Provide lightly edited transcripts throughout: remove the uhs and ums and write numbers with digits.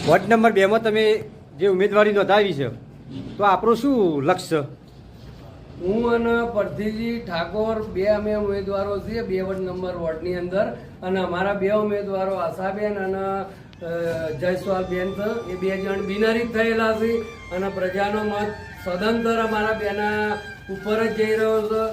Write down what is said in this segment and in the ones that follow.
Ward number 2 માં તમે જે ઉમેદવારી નોંધાવી છે તો આપણું શું લક્ષ્ય? હું અને પરથીજી ઠાકોર બે અમે ઉમેદવારો છીએ 2 વોર્ડ નંબર વોર્ડની અંદર, અને અમારા 2 ઉમેદવારો આશાબેન અને જયસ્વાલબેન છે. એ 2 જણ બિનહરીફ થયેલા છે અને પ્રજાનો મત સદંતર અમારા બેના ઉપર જ જઈ રહ્યો છે.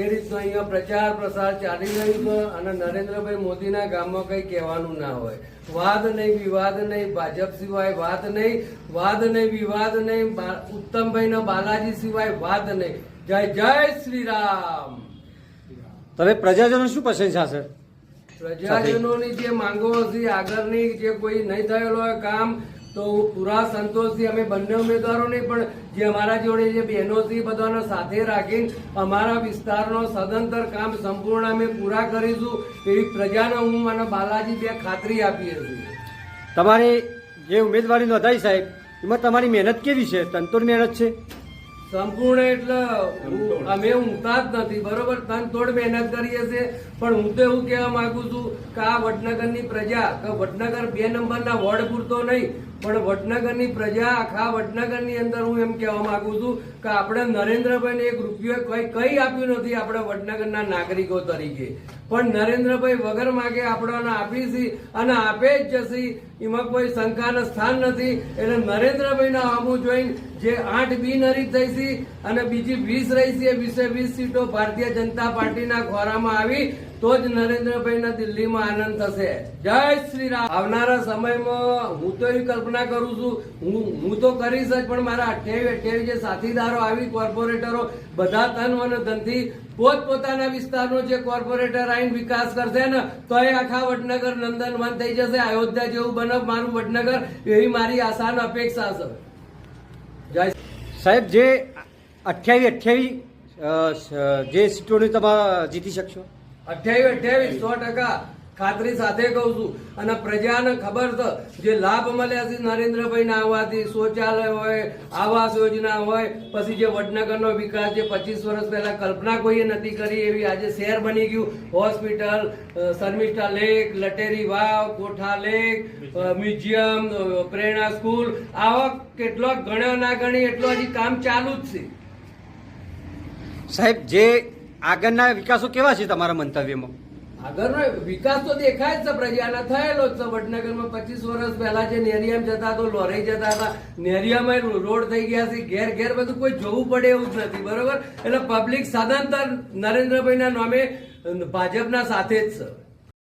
એ રીતનો અહીંયા પ્રચાર પ્રસાર ચાલી રહ્યું છે અને નરેન્દ્રભાઈ મોદીના ગામમાં કંઈ કહેવાનું ના હોય. વાદ નહીં, વિવાદ નહીં, ભાજપ સિવાય વાત નહીં, વાદ નહીં, વિવાદ નહીં, ઉત્તમભાઈના બાલાજી સિવાય વાત નહીં. જય જય શ્રી રામ. તમે પ્રજાજનો શું પ્રશંસા છે? પ્રજાજનોની જે માંગો હતી આગળની, જે કોઈ નહીં થયેલો હોય કામ, તો પૂરા સંતોષથી અમે બંને ઉમેદવારો નહીં પણ જે અમારા જોડે જે બહેનો છે બધાને સાથે રાખીને અમારા વિસ્તારનો સદંતર કામ સંપૂર્ણ અમે પૂરા કરીશું એવી પ્રજાને હું અને બાલાજી 2 ખાતરી આપીએ છીએ. તમારી જે ઉમેદવારી નોંધાઈ સાહેબ, એમાં તમારી મહેનત કેવી છે? તનતોડ મહેનત છે? સંપૂર્ણ એટલે અમે ઊંઘતા જ નથી, બરોબર, તનતોડ મહેનત કરીએ છીએ. પણ હું તો એવું કહેવા માંગુ છું કે આ વડનગરની પ્રજા, કે વડનગર 2 નંબરના વોર્ડ પૂરતો નહીં પણ વડનગરની પ્રજા, આખા વડનગરની અંદર હું એમ કહેવા માંગુ છું કે આપણે નરેન્દ્રભાઈને 1 રૂપિયો કઈ આપ્યું નથી આપણે વડનગરના નાગરિકો તરીકે, પણ નરેન્દ્રભાઈ વગર માગે આપણને આપી છે અને આપે જ જશે. એમાં કોઈ શંકાનું સ્થાન નથી. એટલે નરેન્દ્રભાઈના હમું જોઈને જે 8 બિનહરીફ થઈ છે અને બીજી 20 રહી છે, 20 સીટો ભારતીય જનતા પાર્ટીના ખોરામાં આવી તો જ નરેન્દ્રભાઈના દિલ્હીમાં આનંદ થશે. જય શ્રી રામ. આવનારા સમયમાં હું તો એવી કલ્પના કરું છું, હું તો કરીશ જ, પણ મારા 28 જે સાથીદારો આવી કોર્પોરેટરો બધા તન અને ધનથી પોતપોતાના વિસ્તારનો જે કોર્પોરેટર આવીને વિકાસ કરશે ને તો એ આખા વડનગર નંદનવન થઈ જશે. અયોધ્યા જેવું બને મારું વડનગર, એવી મારી આશા અને અપેક્ષા છે. જય સાહેબ, જે 28 જે સીટોની તમે જીતી શકશો? 28 100% ખાતરી સાથે કહું છું. અને પ્રજાને ખબર છે જે લાભ મળ્યા છે નરેન્દ્રભાઈના આવવાથી, શૌચાલય હોય, આવાસ યોજના હોય, પછી જે વડનગરનો વિકાસ જે 25 વર્ષ પહેલા કલ્પના કોઈએ નથી કરી એવી આજે શહેર બની ગયું. હોસ્પિટલ, શર્મિષ્ઠા લેક, લટેરી વાવ, કોઠા લેક, મ્યુઝિયમ, પ્રેરણા સ્કૂલ, આવા કેટલો ગણ્યો ના ગણી એટલો હજી કામ ચાલુ જ છે. સાહેબ, જે આગળના વિકાસો કેવા છે તમારા મંતવ્યમાં? આગળનો વિકાસ તો દેખાય જ છે, પ્રજાના થયેલો જ છે. વડનગરમાં 25 વર્ષ પહેલા જે નેરિયામ જતા તો લોરાઈ જતા હતા, નેરિયામાં રોડ થઈ ગયા છે, ઘેર ઘેર બધું કોઈ જોવું પડે એવું જ નથી, બરોબર. એટલે પબ્લિક સદંતર નરેન્દ્રભાઈના નામે ભાજપના સાથે જ છે.